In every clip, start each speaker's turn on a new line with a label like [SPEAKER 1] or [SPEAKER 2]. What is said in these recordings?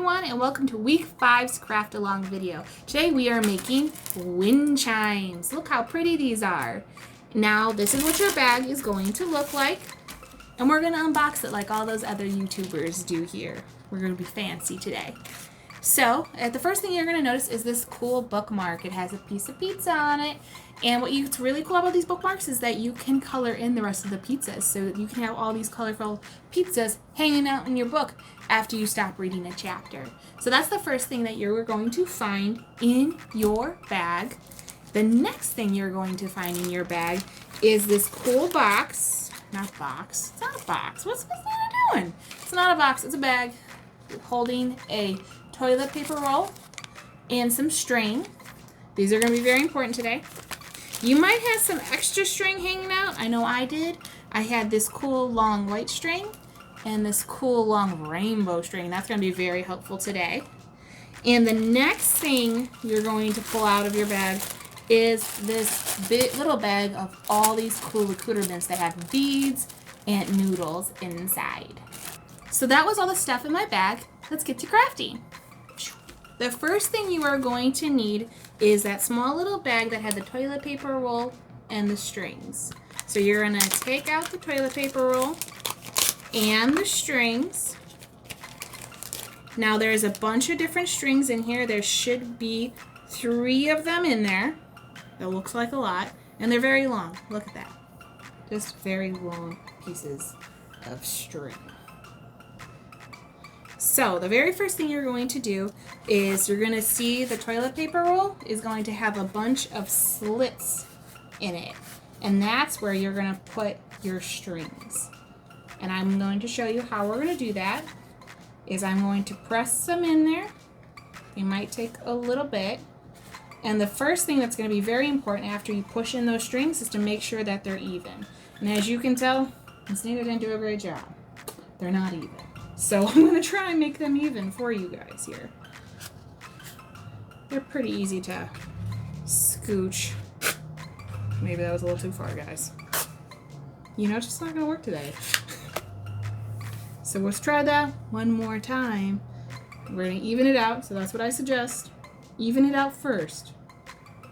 [SPEAKER 1] everyone, and welcome to week 5's craft along video. Today we are making wind chimes. Look how pretty these are. Now this is what your bag is going to look like, and we're going to unbox it like all those other YouTubers do here. We're going to be fancy today. So the first thing you're going to notice is this cool bookmark. It has a piece of pizza on it, and what's really cool about these bookmarks is that you can color in the rest of the pizzas, so you can have all these colorful pizzas hanging out in your book after you stop reading a chapter. So that's the first thing that you're going to find in your bag. The next thing you're going to find in your bag is this cool box. Not box. It's not a box. What's that doing? It's not a box. It's a bag holding a toilet paper roll and some string. These are going to be very important today. You might have some extra string hanging out. I know I did. I had this cool long white string and this cool long rainbow string. That's going to be very helpful today. And the next thing you're going to pull out of your bag is this big little bag of all these cool accoutrements that have beads and noodles inside. So that was all the stuff in my bag. Let's get to crafting. The first thing you are going to need is that small little bag that had the toilet paper roll and the strings. So you're going to take out the toilet paper roll and the strings. Now there's a bunch of different strings in here. There should be 3 of them in there. That looks like a lot. And they're very long. Look at that. Just very long pieces of string. So the very first thing you're going to do is you're going to see the toilet paper roll is going to have a bunch of slits in it. And that's where you're going to put your strings. And I'm going to show you how we're going to do that. Is I'm going to press some in there. They might take a little bit. And the first thing that's going to be very important after you push in those strings is to make sure that they're even. And as you can tell, Miss Nina didn't do a great job. They're not even. So I'm going to try and make them even for you guys here. They're pretty easy to scooch. Maybe that was a little too far, guys. You know, it's just not going to work today. So let's try that one more time. We're going to even it out, so that's what I suggest. Even it out first,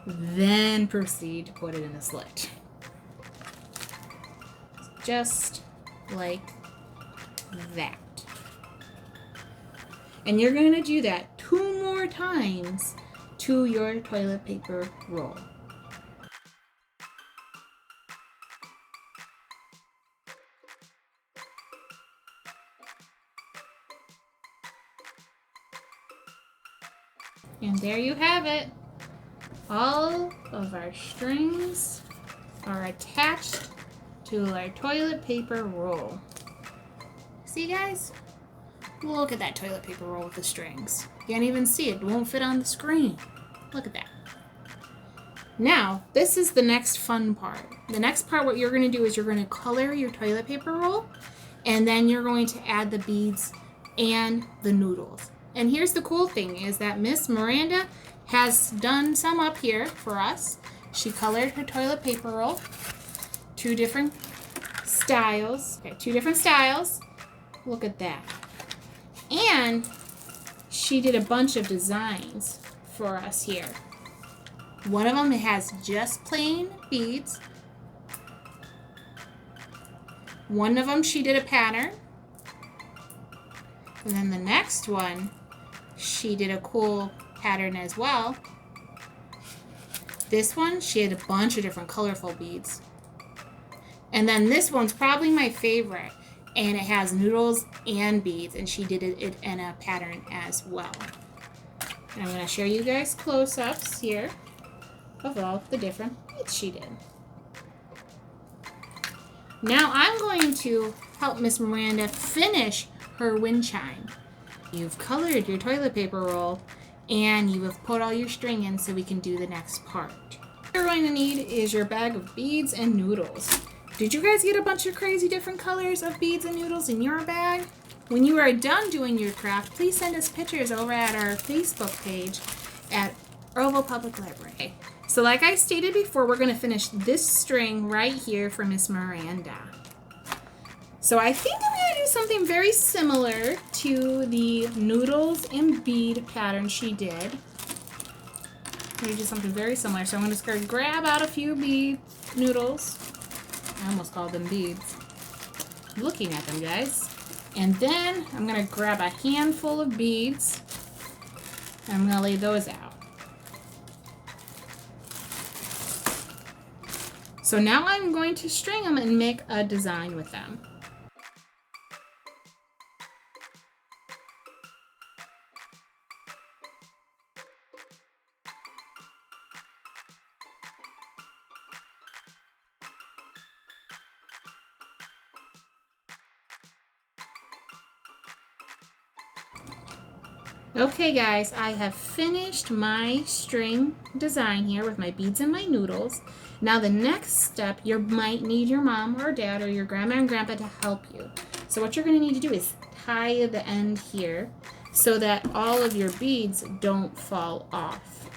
[SPEAKER 1] then proceed to put it in a slit. Just like that. And you're going to do that 2 more times to your toilet paper roll. And there you have it. All of our strings are attached to our toilet paper roll. See, guys? Look at that toilet paper roll with the strings. You can't even see it. It won't fit on the screen. Look at that. Now, this is the next fun part. The next part, what you're going to do is you're going to color your toilet paper roll, and then you're going to add the beads and the noodles. And here's the cool thing is that Miss Miranda has done some up here for us. She colored her toilet paper roll. 2 different styles. Okay, 2 different styles. Look at that. And she did a bunch of designs for us here. One of them has just plain beads. One of them she did a pattern. And then the next one, she did a cool pattern as well. This one, she had a bunch of different colorful beads. And then this one's probably my favorite. And it has noodles and beads, and she did it in a pattern as well. And I'm going to show you guys close-ups here of all the different beads she did. Now I'm going to help Miss Miranda finish her wind chime. You've colored your toilet paper roll, and you have put all your string in so we can do the next part. What you're going to need is your bag of beads and noodles. Did you guys get a bunch of crazy different colors of beads and noodles in your bag? When you are done doing your craft, please send us pictures over at our Facebook page at Oval Public Library. So like I stated before, we're going to finish this string right here for Miss Miranda. So I think I'm going to do something very similar to the noodles and bead pattern she did. I'm going to do something very similar. So I'm just going to grab out a few bead noodles. I almost called them beads. I'm looking at them, guys. And then I'm going to grab a handful of beads. And I'm going to lay those out. So now I'm going to string them and make a design with them. Okay guys, I have finished my string design here with my beads and my noodles. Now the next step, you might need your mom or dad or your grandma and grandpa to help you. So what you're going to need to do is tie the end here so that all of your beads don't fall off.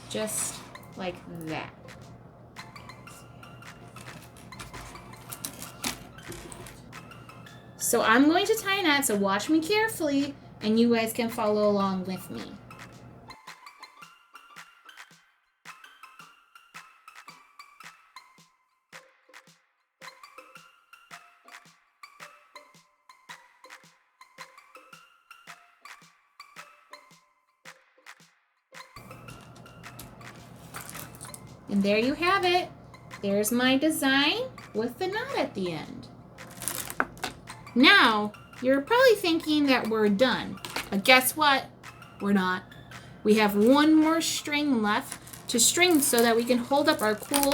[SPEAKER 1] Just like that. So I'm going to tie a knot, so watch me carefully, and you guys can follow along with me. And there you have it. There's my design with the knot at the end. Now, you're probably thinking that we're done, but guess what? We're not. We have one more string left to string so that we can hold up our cool.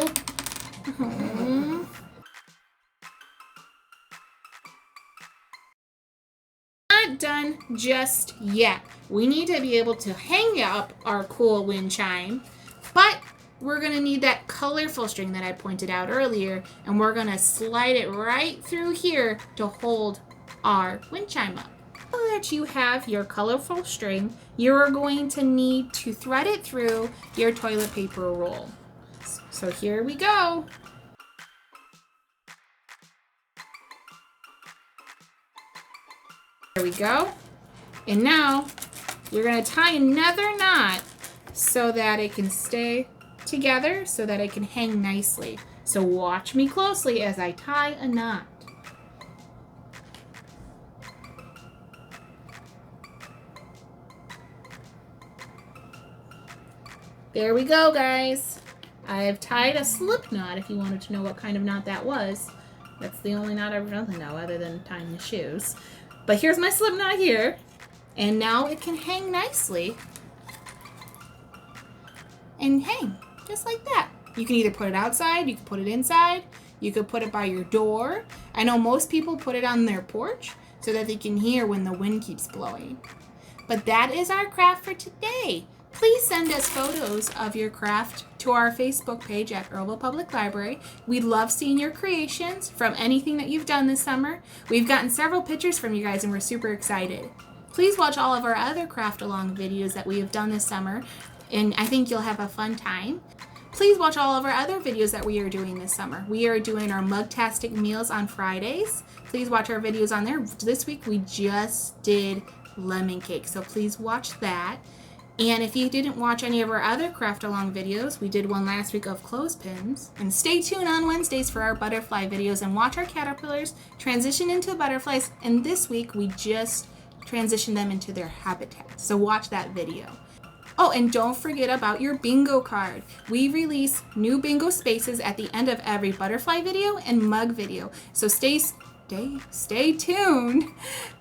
[SPEAKER 1] Not done just yet. We need to be able to hang up our cool wind chime, but we're going to need that colorful string that I pointed out earlier, and we're going to slide it right through here to hold our wind chime up. So that you have your colorful string, you're going to need to thread it through your toilet paper roll. So here we go. There we go. And now you're going to tie another knot so that it can stay together, so that it can hang nicely. So watch me closely as I tie a knot. There we go, guys. I've tied a slip knot if you wanted to know what kind of knot that was. That's the only knot I've really know other than tying the shoes. But here's my slip knot here. And now it can hang nicely. And hang. Just like that. You can either put it outside, you can put it inside, you could put it by your door. I know most people put it on their porch so that they can hear when the wind keeps blowing. But that is our craft for today. Please send us photos of your craft to our Facebook page at Earlville Public Library. We love seeing your creations from anything that you've done this summer. We've gotten several pictures from you guys and we're super excited. Please watch all of our other craft along videos that we have done this summer, and I think you'll have a fun time. Please watch all of our other videos that we are doing this summer. We are doing our Mugtastic meals on Fridays. Please watch our videos on there. This week we just did lemon cake, so please watch that. And if you didn't watch any of our other craft along videos, we did one last week of clothespins. And stay tuned on Wednesdays for our butterfly videos and watch our caterpillars transition into butterflies. And this week we just transitioned them into their habitat. So watch that video. Oh, and don't forget about your bingo card. We release new bingo spaces at the end of every butterfly video and mug video. So stay tuned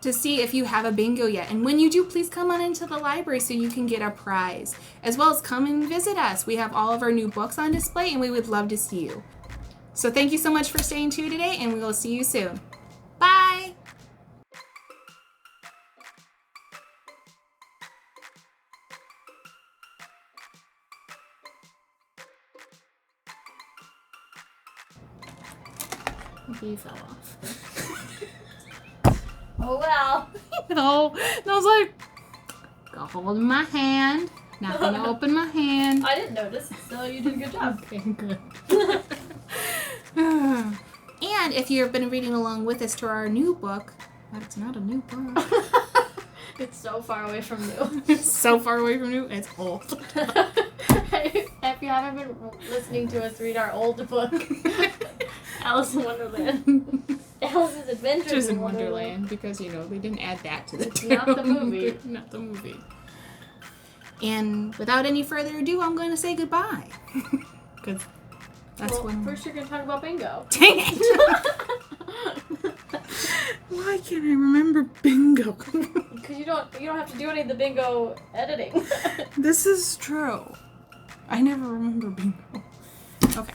[SPEAKER 1] to see if you have a bingo yet. And when you do, please come on into the library so you can get a prize. As well as come and visit us. We have all of our new books on display and we would love to see you. So thank you so much for staying tuned today, and we will see you soon. Bye! He fell off.
[SPEAKER 2] Oh well.
[SPEAKER 1] No, and I was like, go hold my hand. Not gonna open my hand.
[SPEAKER 2] I didn't notice, so you did a good job.
[SPEAKER 1] Okay, good. And if you've been reading along with us to our new book, but it's not a new book.
[SPEAKER 2] It's so far away from new.
[SPEAKER 1] It's so far away from new, it's old.
[SPEAKER 2] If you haven't been listening to us read our old book, Alice in Wonderland. Alice's Adventures in Wonderland.
[SPEAKER 1] Because, they didn't add that to the
[SPEAKER 2] Not the movie.
[SPEAKER 1] Not the movie. And without any further ado, I'm going to say goodbye. Because that's when...
[SPEAKER 2] First you're going to talk about bingo.
[SPEAKER 1] Dang it! Why can't I remember bingo?
[SPEAKER 2] Because you don't have to do any of the bingo editing.
[SPEAKER 1] This is true. I never remember bingo. Okay.